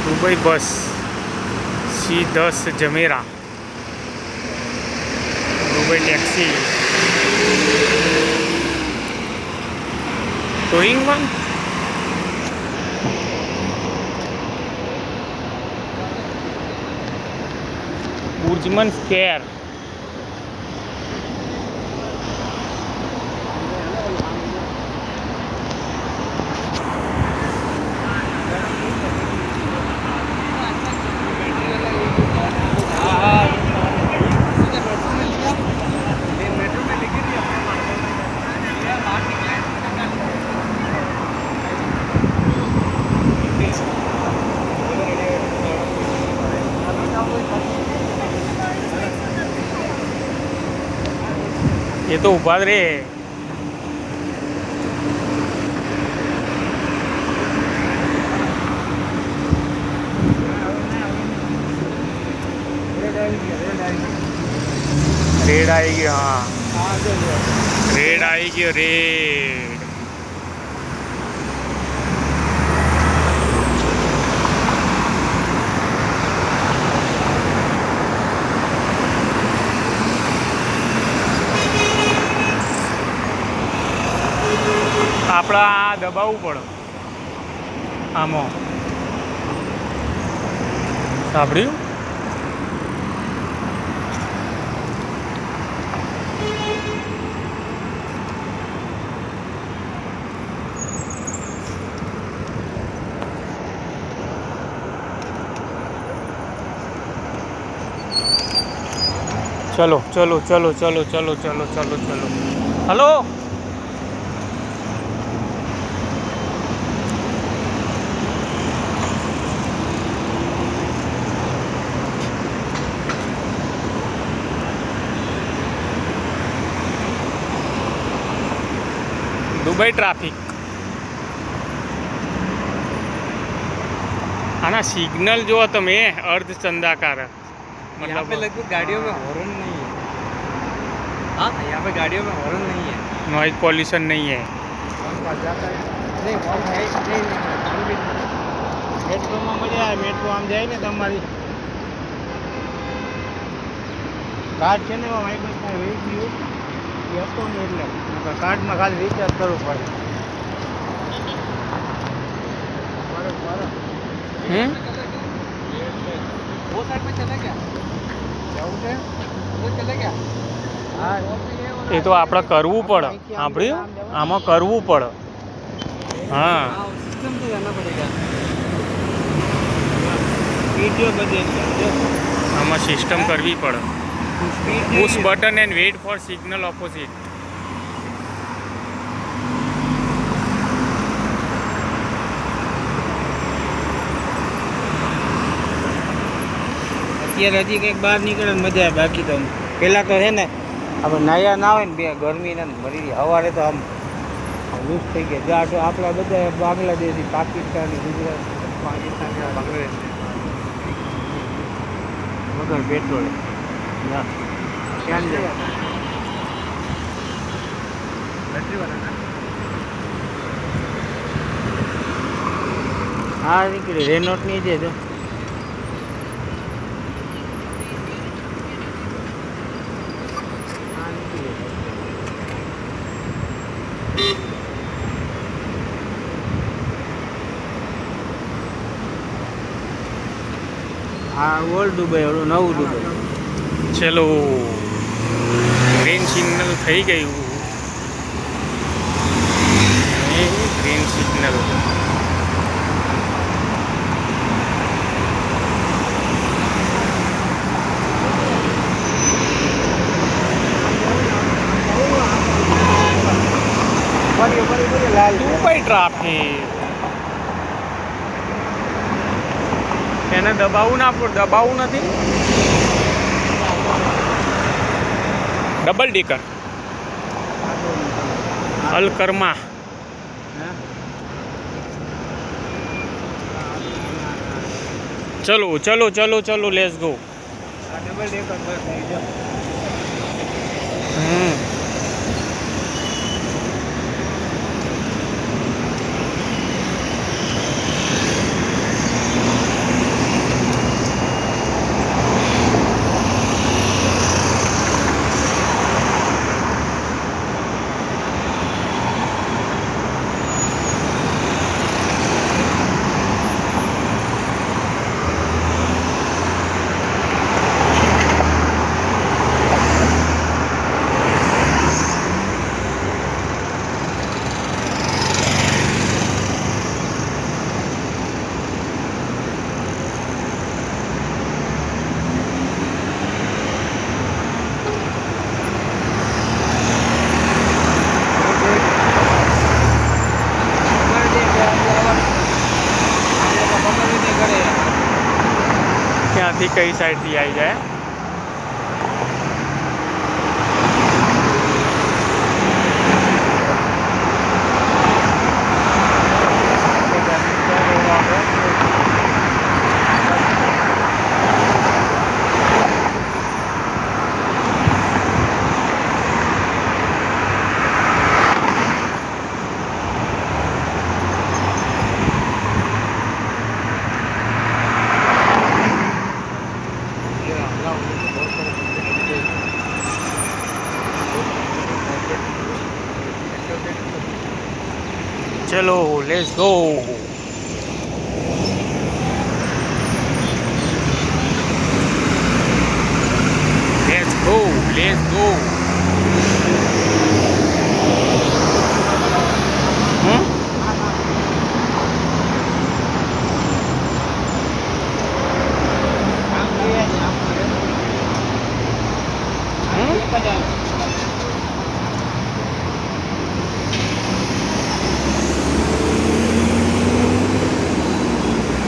Dubai bus C10 Jumeirah Dubai taxi towing one BurJuman square ये तो उबाल रहे हैं। रेड आएगी, हाँ रेड आएगी, रेड આપણા આ દબાવવું પડે આમાં સાંભળ્યું चलो चलो चलो चलो चलो चलो चलो चलो हेलो दुबई ट्राफिक आना सिग्नल जो तमे अर्धचंदाकार यहाँ पे लगभग गाड़ियों में हॉर्न नहीं है। हाँ यहाँ पे गाड़ियों में हॉर्न नहीं है, नॉइज पॉल्यूशन नहीं है। नहीं हॉर्न है नहीं मेट्रो में मजा आए मेट्रो आम जाए ने तमारी कार्ड છે ને વાઇબ્રેટ થાય વેઈ ગયું એ હતો ને એટલે કાર્ડમાં ખાલી રિચાર્જ કરવું પડે वो साइड में चला गया जाऊँ છે वो चला गया हाँ એ તો આપણે કરવું પડે સાંભળ્યું આમાં કરવું પડે हाँ सिस्टम से जाना पड़ेगा वीडियो बदलेंगे આમાં સિસ્ટમ કરવી પડે push button and weight four signal opposite અત્યારે હજી કંઈક બહાર નીકળે મજા આવે બાકી તો પહેલાં તો છે ને આપણે નાયા ના હોય ને બે ગરમીને મરી સવારે તો આમ લૂઝ થઈ ગયા જો આટલું આપણા બધા બાંગ્લાદેશી પાકિસ્તાની ગુજરાત પાકિસ્તાની બાંગ્લાદેશ વગર પેટ્રોલ ક્યાં જાય હા નીકળી રેનોટની છે જો हाँ ओल्ड दुबई और नव दुबई चलो ग्रीन सिग्नल થઈ ગયું ગ્રીન સિગ્નલ દુબઈ ટ્રાફિક એને દબાવવું ના પડે દબાવવું નથી डबल डेकर अलकर्मा चलो चलो चलो चलो let's go double decker bus है जो સાઈડથી કઈ સાઈડથી આવી જાય. ચલો let's go. Let's go let's go.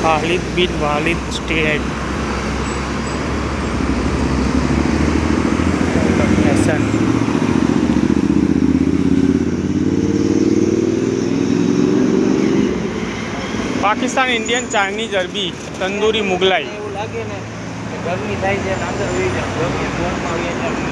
Khalid bin Walid State. Hasan. Pakistan Indian Chinese અરબી તંદૂરી મુગલાઈ. એવું લાગે ને ગરમી થાય છે ને અંદર વહી જાય ગરમી ફોનમાં વહી જાય.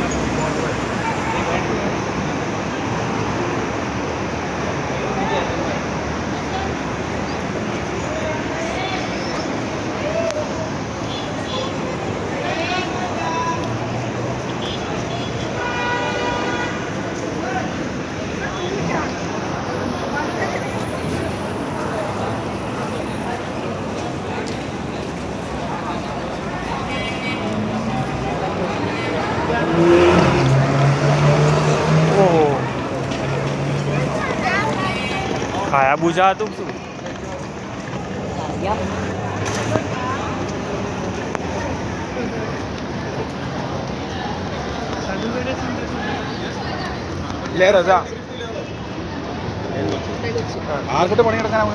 ઓહો ખાયા બુજા હતું શું? લે રજા ആർക്കിട്ട് പണിയെടുക്കാനാ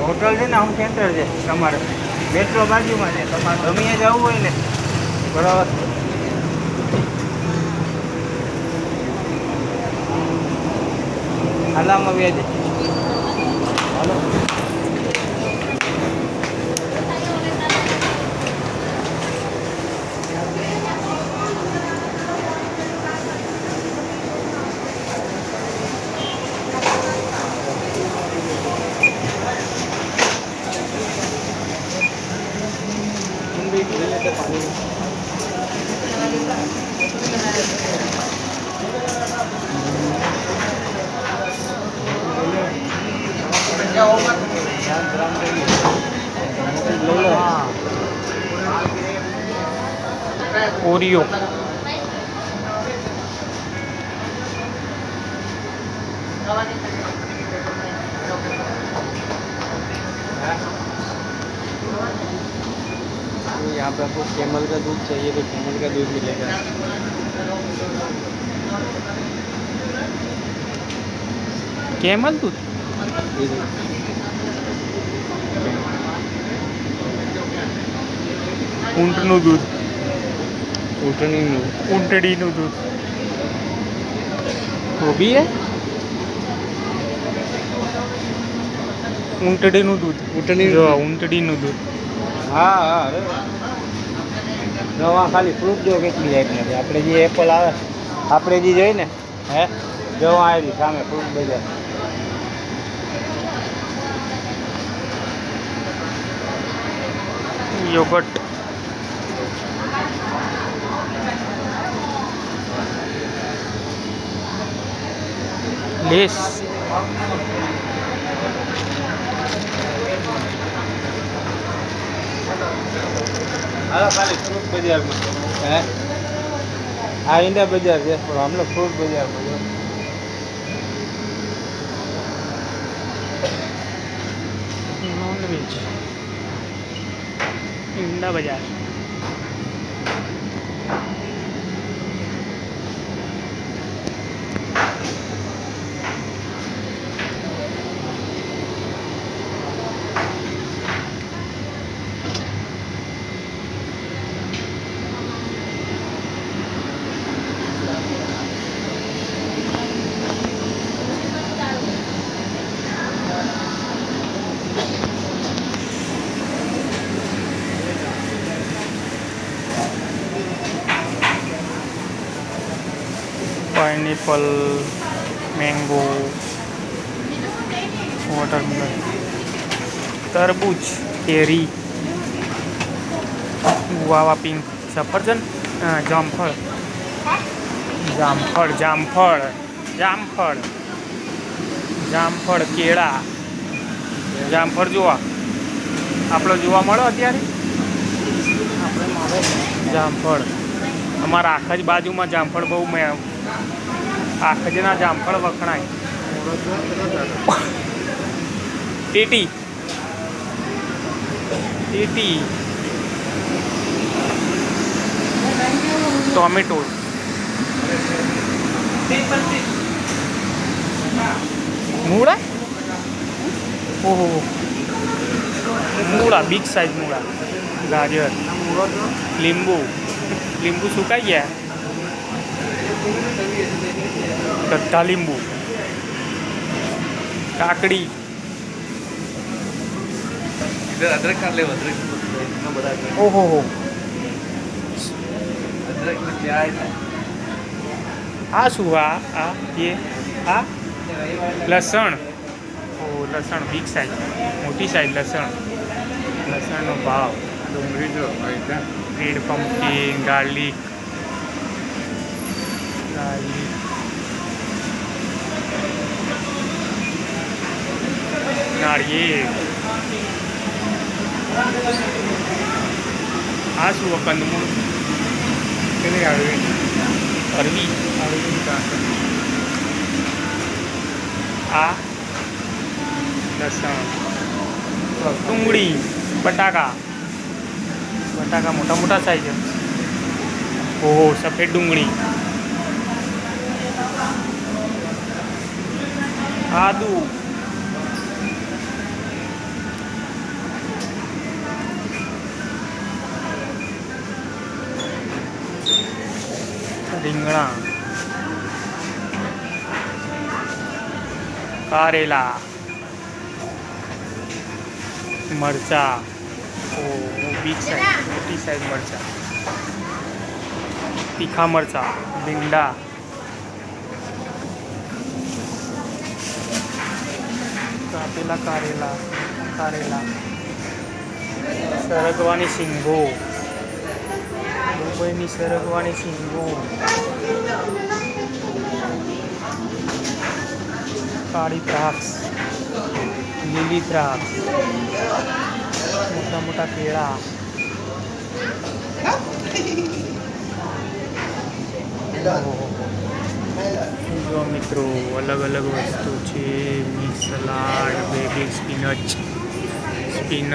હોટલ છે ને હોમ સેન્ટર છે તમારે મેટ્રો બાજુમાં છે. તમારે ગમે જવું હોય ને બરાબર. હાલામાં વ્યાજે હાલો. ઓરિયો यहाँ पे आपको कैमल का दूध चाहिए तो कैमल का दूध मिलेगा. કેમલ દૂધ ઊંટનું દૂધ ઊંટડીનું દૂધ वो भी है ઊંટડીનું દૂધ જો ઊંટડીનું દૂધ. હા હા નવા ખાલી ફ્રૂટ જો કેટલી જાય નથી. આપણે જે એપલ આવે આપણે જે જોઈએ ને હે જવા આવી સામે ફ્રૂટ બજાર. યોગર્ટ લેસ હાલો ખાલી ફ્રૂટ બજારમાં હે આ ઈંડા બજાર છે પણ હમણાં ફ્રૂટ બજારમાં જો સેન્ડવિચ ઈંડા બજાર પાઇનેપલ મેંગો વોટરમેલન તરબૂચ કેરી ગુઆવા પિંક સફરજન જામફળ જામફળ જામફળ જામફળ જામફળ કેળા જામફળ જોવા આપણે જોવા મળે અત્યારે આપણે મળે જામફળ અમારા આખા જ બાજુમાં જામફળ બહુ આખા જના જામફળ વખણાય ટીટી ટીટી ટોમેટો મૂળા ઓહો મૂળા બિગ સાઇઝ મૂળા ગાજર લીંબુ લીંબુ સુકાઈ ગયા કચ્ચા લીંબુ કાકડી अदरक कर ले अदरक ઓહો હો अदरक में क्या है આ શું આ ये આ લસણ ઓ લસણ બિગ સાઇઝ મોટી સાઇઝ લસણનો ભાવ डोंगरी जो है રેડ પમ્પકિન ગાર્લિક નાળિયેર આ શું કંદમૂળ कितने आ गए અરવી આ લસણ ડુંગળી બટાકા મોટા મોટા સાઈઝ ઓહો સફેદ ડુંગળી આદુ રીંગણા કારેલા મરચા ઓ બિગ સાઈઝ મોટી સાઈઝ મરચા તીખા મરચા ભીંડા કાપેલા કારેલા સરગવાની શીંગો દુબઈની સરગવાની શીંગો કાળી દ્રાક્ષ લીલી દ્રાક્ષ મોટા મોટા કેળા જો મિત્રો અલગ અલગ વસ્તુ છે મિક્સ સલાડ બેબી સ્પિનચ છે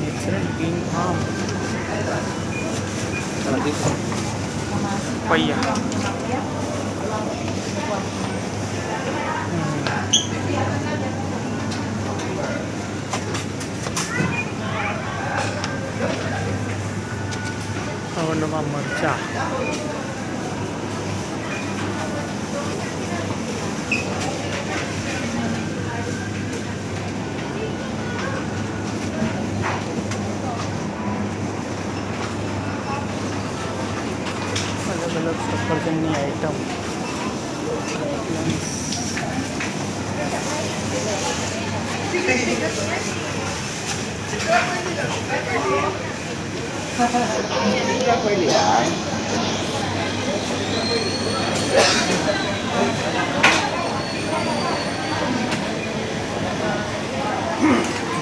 નેચરલ ગ્રીન ફાર્મ પૈયા નવા મરચા અલગ અલગ સફરજનની આઈટમ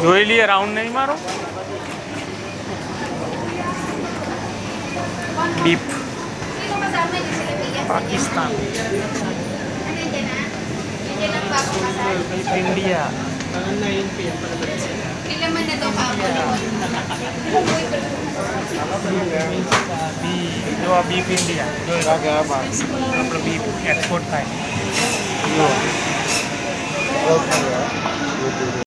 જોઈ લઈએ રાઉન્ડ નહીં મારો બીફ પાકિસ્તાન, ઇન્ડિયા, જો આ બીફ ઇન્ડિયા, જો આપણો બીફ એક્સપોર્ટ થાય.